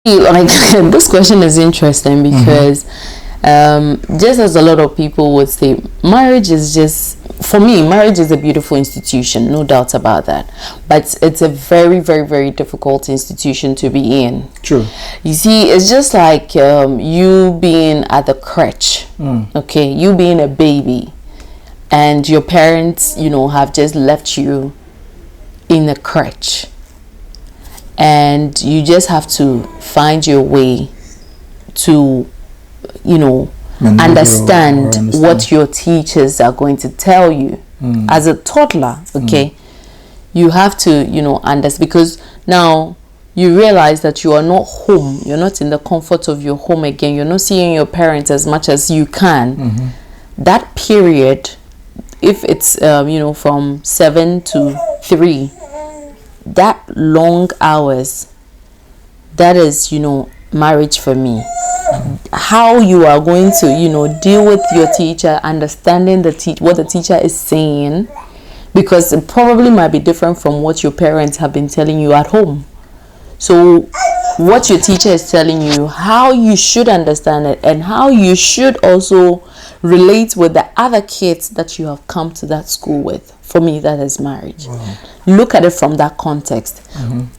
Like this question is interesting because just as a lot of people would say, marriage is just, for me, marriage is a beautiful institution, no doubt about that, but it's a very, very, very difficult institution to be in. True. You see, it's just like you being at the crèche. Okay, you being a baby and your parents, have just left you in a crèche, and you just have to find your way to, understand what your teachers are going to tell you. As a toddler, okay, you have to, understand, because now you realize that you are not home, you're not in the comfort of your home again, you're not seeing your parents as much as you can. That period, if it's from 7 to 3, that long hours, that is marriage for me. How you are going to deal with your teacher, understanding what the teacher is saying, because it probably might be different from what your parents have been telling you at home. So what your teacher is telling you, how you should understand it, and how you should also relate with the other kids that you have come to that school with. For me, that is marriage. Wow. Look at it from that context.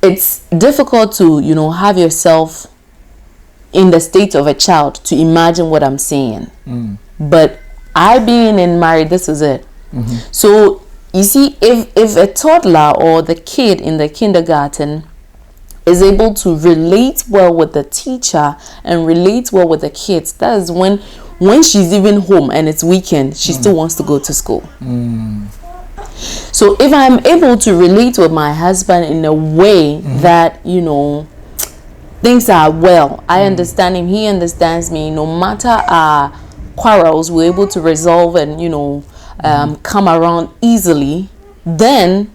It's difficult to have yourself in the state of a child to imagine what I'm saying. But I being in marriage, this is it. So you see, if a toddler or the kid in the kindergarten is able to relate well with the teacher and relate well with the kids, that is when she's even home and it's weekend, she still wants to go to school. So if I'm able to relate with my husband in a way that things are well, I understand him, he understands me, no matter our quarrels, we're able to resolve and come around easily, then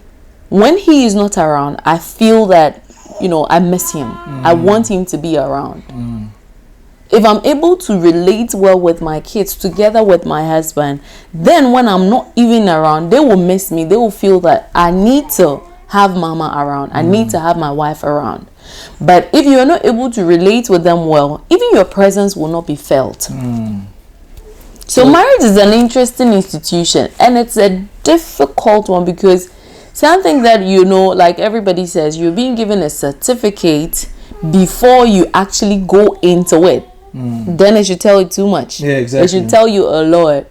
when he is not around, I feel that I miss him. I want him to be around. If I'm able to relate well with my kids together with my husband, then when I'm not even around, they will miss me. They will feel that I need to have mama around. I need to have my wife around. But if you are not able to relate with them well, even your presence will not be felt. So marriage is an interesting institution, and it's a difficult one, because something that like everybody says, you're being given a certificate before you actually go into it. Then it should tell you too much. Yeah, exactly. It should tell you a lot.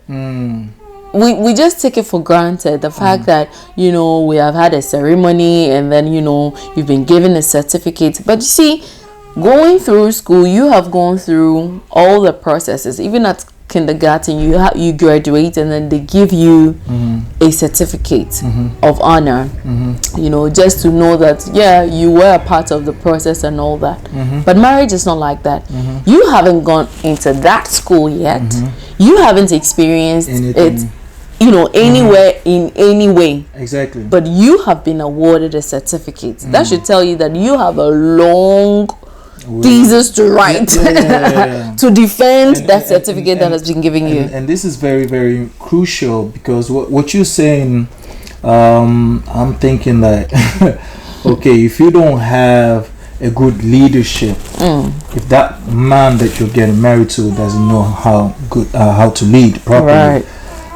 We just take it for granted, the fact that we have had a ceremony and then you've been given a certificate. But you see, going through school, you have gone through all the processes. Even at kindergarten, you graduate and then they give you a certificate of honor, just to know that you were a part of the process and all that. But marriage is not like that. You haven't gone into that school yet. You haven't experienced it anywhere in any way. Exactly. But you have been awarded a certificate. That should tell you that you have a long thesis to write to defend that certificate that has been given you. And this is very, very crucial, because what you're saying, I'm thinking that okay, if you don't have a good leadership, if that man that you're getting married to doesn't know how to lead properly,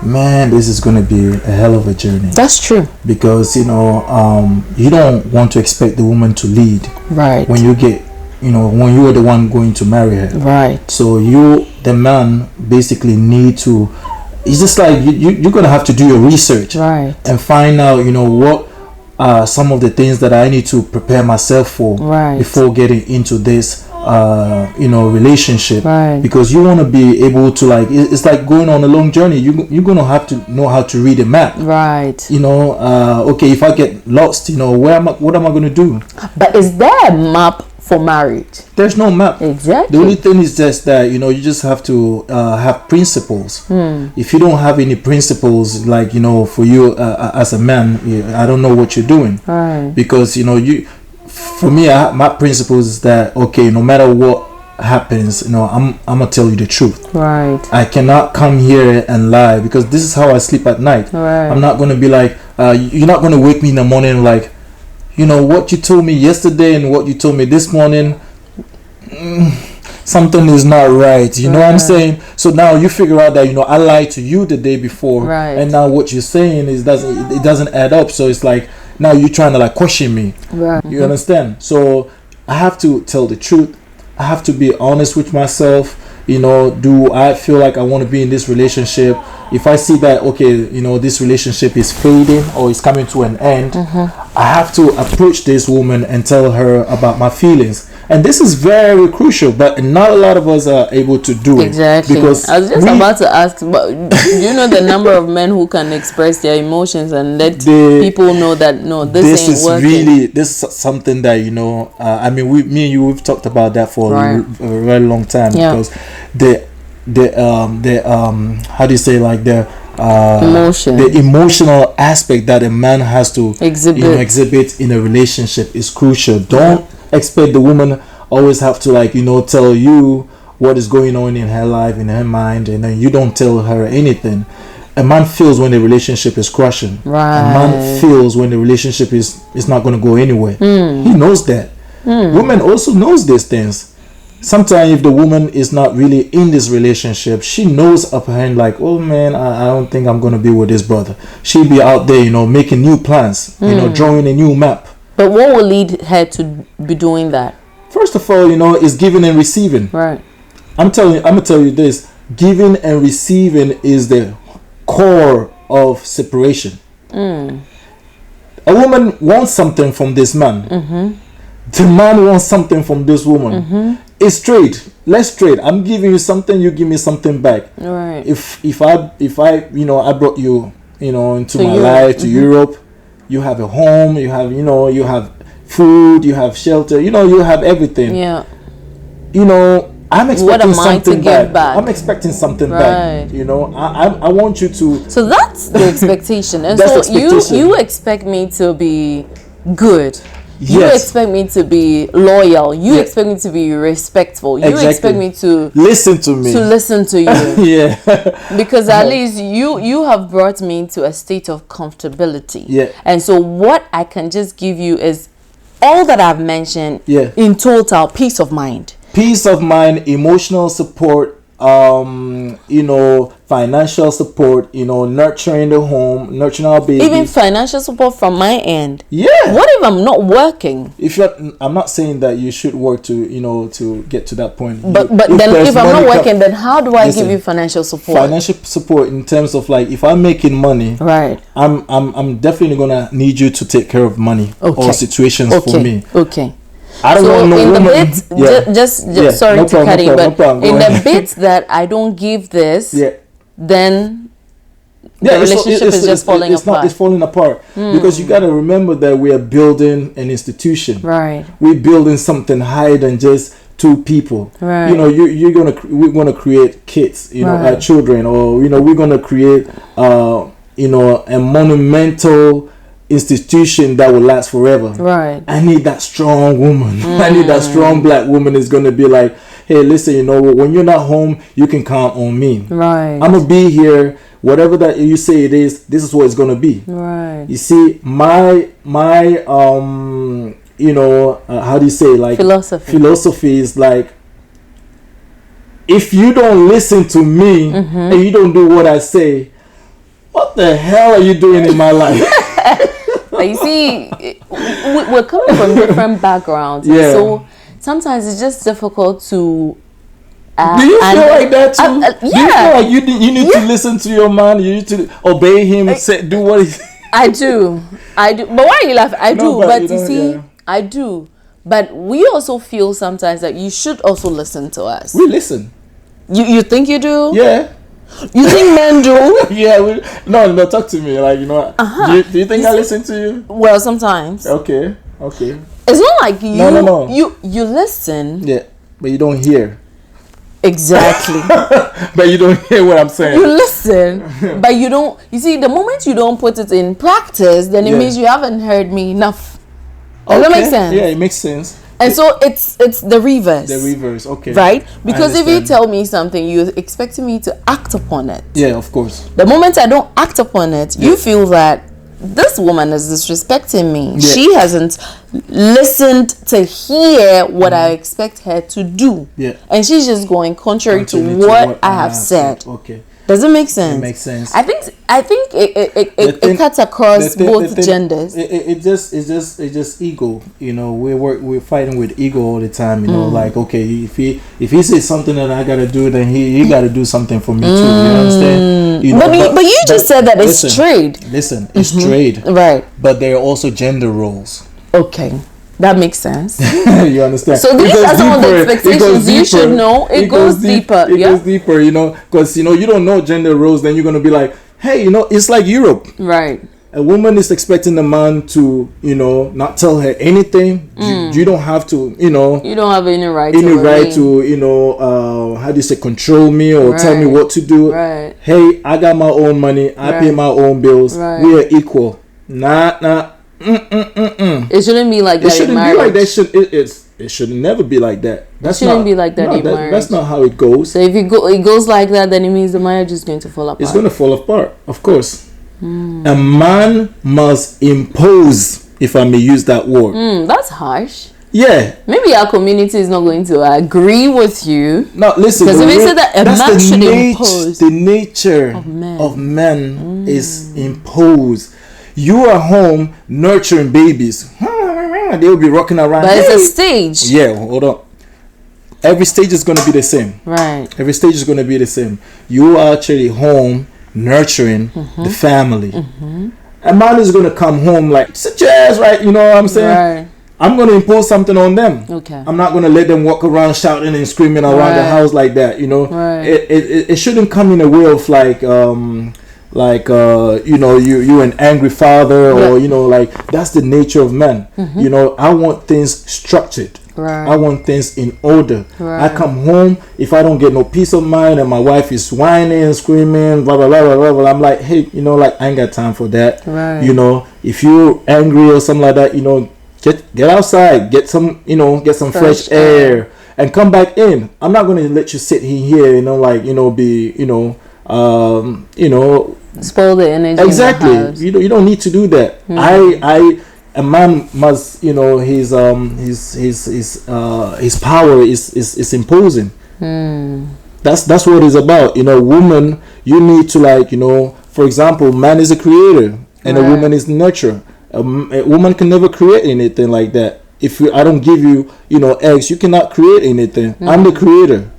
man, this is going to be a hell of a journey. That's true. Because you don't want to expect the woman to lead when you get when you are the one going to marry her. So you, the man, basically need to, it's just like you're gonna have to do your research and find out what some of the things that I need to prepare myself for before getting into this relationship, because you want to be able to, like, it's like going on a long journey. You're gonna have to know how to read a map, okay, if I get lost, what am I gonna do? But is there a map for marriage? There's no map. Exactly. The only thing is just that you just have to have principles. If you don't have any principles, like for you as a man, I don't know what you're doing, because for me, my principles is that, okay, no matter what happens, I'm gonna tell you the truth. I cannot come here and lie, because this is how I sleep at night. I'm not gonna be like, you're not gonna wake me in the morning like, what you told me yesterday and what you told me this morning, something is not right. You know what I'm saying? So now you figure out that, you know, I lied to you the day before, and now what you're saying is it doesn't add up. So it's like now you're trying to like question me. You understand? So I have to tell the truth. I have to be honest with myself. You know, do I feel like I want to be in this relationship? If I see that, okay, you know, this relationship is fading or is coming to an end, I have to approach this woman and tell her about my feelings. And this is very crucial, but not a lot of us are able to do it. Exactly. Because I was just about to ask, but do you know the number of men who can express their emotions and let people know that, no, this ain't working? This is something that, you know, I mean, me and you, we've talked about that for a very long time, because the how do you say, like the emotional aspect that a man has to exhibit in a relationship is crucial. Don't expect the woman always have to, like, you know, tell you what is going on in her life, in her mind, and then you don't tell her anything. A man feels when the relationship is crushing. A man feels when the relationship is not going to go anywhere. He knows that. Women also knows these things. Sometimes if the woman is not really in this relationship, she knows up her hand, like, oh man, I don't think I'm going to be with this brother. She'll be out there, you know, making new plans, you know, drawing a new map. But what will lead her to be doing that? First of all, you know, is giving and receiving. I'm gonna tell you this: giving and receiving is the core of separation. A woman wants something from this man. The man wants something from this woman. It's trade. Let's trade. I'm giving you something, you give me something back. If I you know, I brought you, you know, into my life to Europe. You have a home, you have, you know, you have food, you have shelter, you know, you have everything. You know, I'm expecting something back. I'm expecting something back. You know, I want you to. So that's the expectation. And so you expect me to be good. You expect me to be loyal. You expect me to be respectful. You expect me to listen to me. To listen to you. Because at least you have brought me to a state of comfortability. And so what I can just give you is all that I've mentioned in total: peace of mind. Peace of mind, emotional support, you know, financial support, you know, nurturing the home, nurturing our baby. Even financial support from my end. What if I'm not working? I'm not saying that you should work to, you know, to get to that point. But then if I'm not working, then how do I give you financial support? Financial support in terms of, like, if I'm making money, I'm definitely gonna need you to take care of money or situations for me. I don't want no woman. Just sorry to cut in, but in the bit that I don't give this, then the relationship is just falling apart. It's falling apart because you got to remember that we are building an institution. We're building something higher than just two people. You know, we're gonna create kids, you know, children, or, you know, we're gonna create you know, a monumental institution that will last forever. I need that strong woman. I need that strong black woman is going to be like, hey, listen, you know, when you're not home, you can count on me. I'm going to be here. Whatever that you say it is, this is what it's going to be. You see, my you know, how do you say, like, philosophy is like, if you don't listen to me and you don't do what I say, what the hell are you doing in my life? You see, we're coming from different backgrounds, so sometimes it's just difficult to. Do you feel like that too? Do you feel like you need to listen to your man? You need to obey him. Do what he. I do. But why are you laughing? I do. But you see, I do. But we also feel sometimes that you should also listen to us. We listen. You think you do? Yeah. You think men do? No, talk to me. Like, you know, do you think I listen to you? Well, sometimes. Okay. It's not like you. No. You listen. Yeah, but you don't hear. Exactly. But you don't hear what I'm saying. You listen, but you don't. You see, the moment you don't put it in practice, then it means you haven't heard me enough. Does that make sense? Yeah, it makes sense. And so it's the reverse. The reverse, okay. Right? Because if you tell me something, you're expecting me to act upon it. Yeah, of course. The moment I don't act upon it, you feel that this woman is disrespecting me. Yeah. She hasn't listened to hear what I expect her to do. Yeah. And she's just going contrary to what I have said. Okay. Does it make sense? It makes sense. I think it cuts across both genders. It's just ego. You know, we're fighting with ego all the time. You know, like, okay, if he says something that I gotta do, then he gotta do something for me too. You understand? You know, but you just said that it's trade. Listen, it's trade, right? But there are also gender roles. Okay. That makes sense. You understand? So these are some of the expectations you should know. It goes deeper. It goes deeper, you know, because, you know, you don't know gender roles, then you're going to be like, hey, you know, it's like Europe. Right. A woman is expecting the man to, you know, not tell her anything. You don't have to, you know. You don't have any right to, you know, how do you say, control me or tell me what to do. Right. Hey, I got my own money. I pay my own bills. Right. We are equal. Nah. It shouldn't be like that. It shouldn't be like that. It should never be like that. It shouldn't be like that in marriage. That's not how it goes. So if it goes like that, then it means the marriage is going to fall apart. It's going to fall apart, of course. A man must impose, if I may use that word. That's harsh. Yeah. Maybe our community is not going to agree with you. No, listen. Because if they say that a man should impose, the nature of men is impose. You are home nurturing babies. They'll be rocking around. But it's a stage. Yeah, hold on. Every stage is going to be the same. Right. Every stage is going to be the same. You are actually home nurturing the family. A man is going to come home like, sit your ass right, you know what I'm saying? Right. I'm going to impose something on them. Okay. I'm not going to let them walk around shouting and screaming around the house like that, you know? Right. It shouldn't come in a way of like you know, you an angry father, or you know, like, that's the nature of men. You know, I want things structured. Right. I want things in order. Right. I come home, if I don't get no peace of mind and my wife is whining, screaming, blah blah blah blah blah, I'm like, hey, you know, like, I ain't got time for that. Right. You know, if you're angry or something like that, you know, get outside, get some, you know, get some fresh air and come back in. I'm not going to let you sit here, you know, like, you know, be, you know, spoil the energy. Exactly. In the house. You don't need to do that. A man must, you know, his power is imposing. That's what it's about. You know, woman, you need to, like, you know, for example, man is a creator and a woman is nurturer. A woman can never create anything like that. If I don't give you, you know, eggs, you cannot create anything. I'm the creator.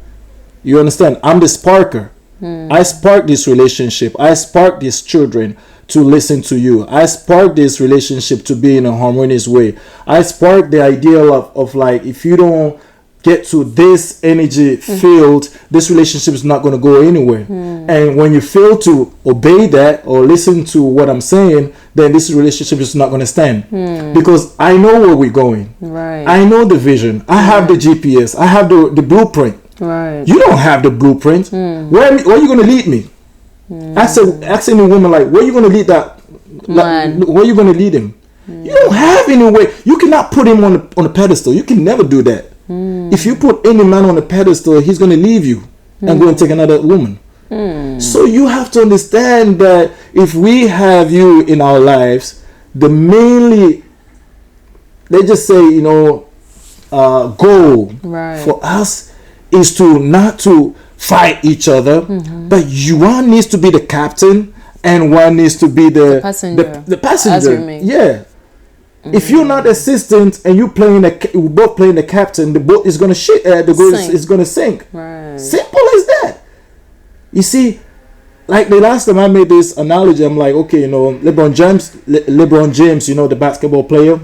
You understand? I'm the sparker. I spark this relationship. I spark these children to listen to you. I spark this relationship to be in a harmonious way. I spark the idea of like, if you don't get to this energy field, this relationship is not going to go anywhere. And when you fail to obey that or listen to what I'm saying, then this relationship is not going to stand. Because I know where we're going. Right. I know the vision. I have the GPS. I have the blueprint. Right. You don't have the blueprint. Where are you going to lead me? Ask any woman, like, where are you going to lead that man? Like, where are you going to lead him? You don't have any way. You cannot put him on a pedestal. You can never do that. If you put any man on a pedestal, he's going to leave you and go and take another woman. So you have to understand that if we have you in our lives, the mainly, they just say, you know, goal for us is to not to fight each other, but one needs to be the captain and one needs to be the passenger. The passenger. Yeah. If you're not assistant and you both playing the captain, the boat is gonna is gonna sink. Right. Simple as that. You see, like the last time I made this analogy, I'm like, okay, you know, LeBron James, you know, the basketball player.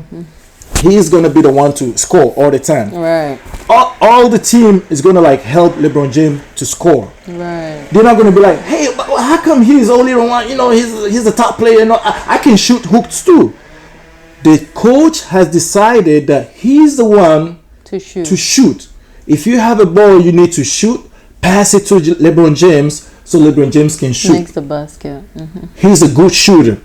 He's gonna be the one to score all the time. Right. All the team is gonna like help LeBron James to score. Right. They're not gonna be like, hey, but how come he's only the one? You know, he's the top player. No, I can shoot hooks too. The coach has decided that he's the one to shoot. If you have a ball, you need to shoot. Pass it to LeBron James so LeBron James can shoot. Makes the basket. He's a good shooter.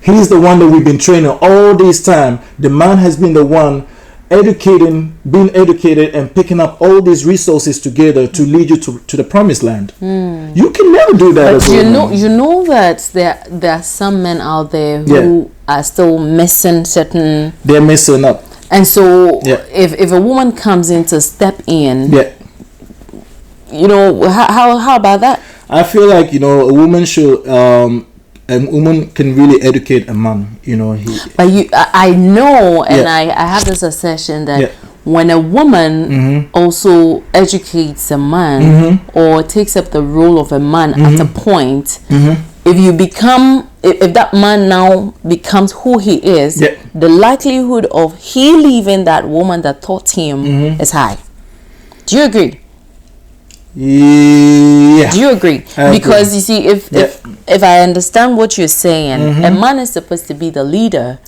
He's the one that we've been training all this time. The man has been the one being educated and picking up all these resources together to lead you to the promised land. You can never do that. But you know that there are some men out there who are still missing certain. They're messing up. And so if a woman comes in to step in, you know, how about that? I feel like, you know, a woman can really educate a man, you know. I know, and I have this assertion that when a woman also educates a man or takes up the role of a man at a point, if that man now becomes who he is, the likelihood of he leaving that woman that taught him is high. Do you agree? Yeah. Do you agree? Because you see, if I understand what you're saying, a man is supposed to be the leader.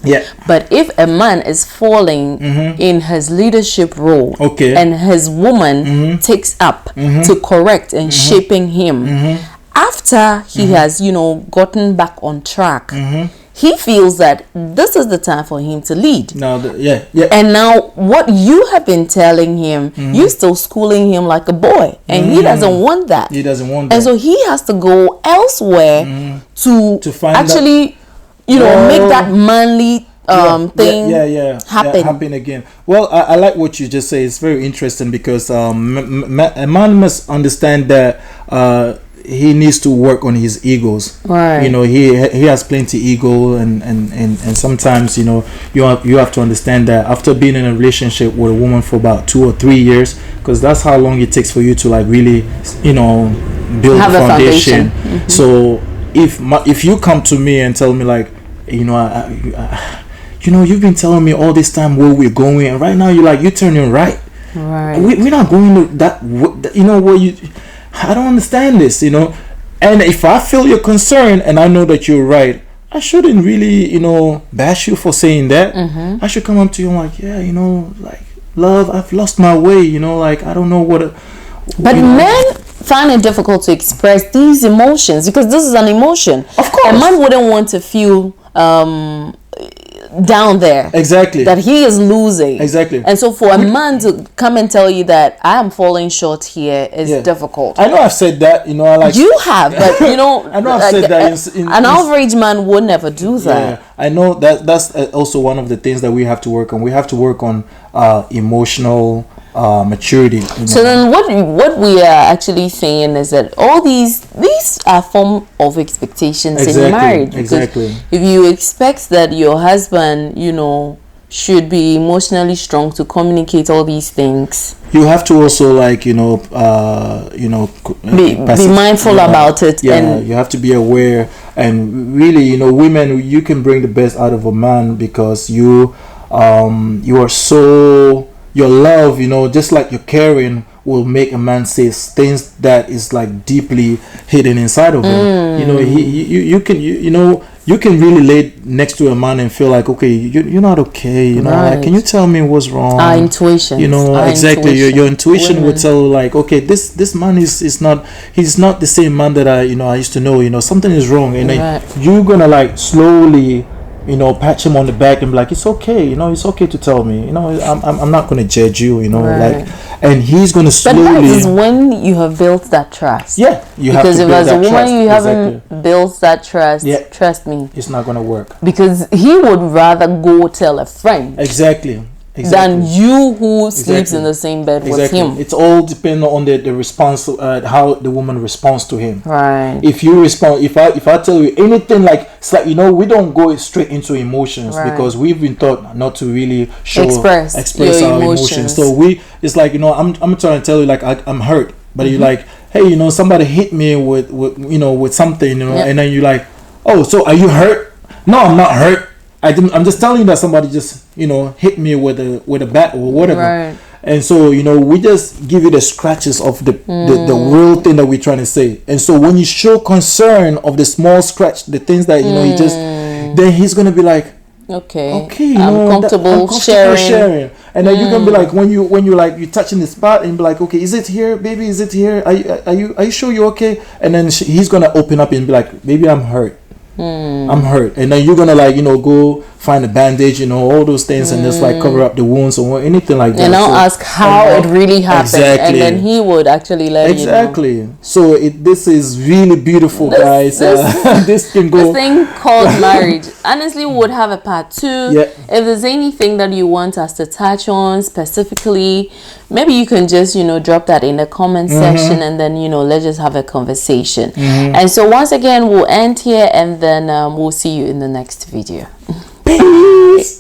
But if a man is falling in his leadership role, and his woman takes up to correct and shaping him, after he has, you know, gotten back on track, he feels that this is the time for him to lead. And now what you have been telling him, you're still schooling him like a boy, and he doesn't want that. He doesn't want that. And so he has to go elsewhere to find actually, you know, make that manly thing happen again. Well, I like what you just say. It's very interesting because a man must understand that he needs to work on his egos. Right. You know, he has plenty ego, and sometimes, you know, you have to understand that after being in a relationship with a woman for about 2 or 3 years, because that's how long it takes for you to like really, you know, build a foundation. So if you come to me and tell me like, you know, you know, you've been telling me all this time where we're going, and right now you're turning right. We're not going to that, you know, where you. I don't understand this, you know. And if I feel your concern and I know that you're right, I shouldn't really, you know, bash you for saying that. I should come up to you and like, yeah, you know, like, love, I've lost my way, you know, like, I don't know what. But men find it difficult to express these emotions because this is an emotion. Of course. A man wouldn't want to feel down there, that he is losing, and so for a man to come and tell you that I am falling short here is difficult. I know I've said that, you know, I like you have, but you know, I know I've said that an average man would never do that. I know that's also one of the things that we have to work on. We have to work on emotional maturity. You know? So then what we are actually saying is that all these are form of expectations in marriage. Exactly. If you expect that your husband, you know, should be emotionally strong to communicate all these things, you have to also like, you know, be mindful about it. And you have to be aware. And really, you know, women, you can bring the best out of a man because you are so. Your love, you know, just like your caring will make a man say things that is like deeply hidden inside of him. You know, you can really lay next to a man and feel like, okay, you're not okay, you know, like, can you tell me what's wrong? Our intuition, you know, exactly. Your intuition would tell like, okay, this man he's not the same man that I used to know. You know, something is wrong, and you're gonna like slowly, you know, patch him on the back and be like, it's okay, you know, it's okay to tell me, you know, I'm not going to judge you, you know, like, and he's going to slowly. But that is when you have built that trust. You have to build that trust. Because if as a woman you haven't built that trust, trust me, it's not going to work. Because he would rather go tell a friend. Exactly. Than you who sleeps in the same bed with him. It's all depending on the response, how the woman responds to him. Right. If you respond, if I tell you anything, like it's like, you know, we don't go straight into emotions because we've been taught not to really express our emotions. So it's like, you know, I'm trying to tell you like I'm hurt, but you're like, hey, you know, somebody hit me with something, you know, and then you're like, oh, so are you hurt? No, I'm not hurt. I'm just telling you that somebody just, you know, hit me with a bat or whatever, and so, you know, we just give you the scratches of the real thing that we're trying to say. And so when you show concern of the small scratch, the things that, you know, then he's gonna be like, okay, you know, I'm comfortable sharing. And then you're gonna be like, when you like, you're touching the spot and be like, okay, is it here, baby? Is it here? Are you sure you're okay? And then he's gonna open up and be like, baby, I'm hurt. I'm hurt. And then you're gonna like, you know, go find a bandage, all those things, and just like cover up the wounds or anything like that. And I'll ask how it really happened, exactly. And then he would actually let you know. So this is really beautiful, guys. This can go. This thing called marriage. Honestly, we would have a part 2. Yeah. If there's anything that you want us to touch on specifically, maybe you can just drop that in the comment section, and then let's just have a conversation. And so once again, we'll end here, and then we'll see you in the next video. Peace.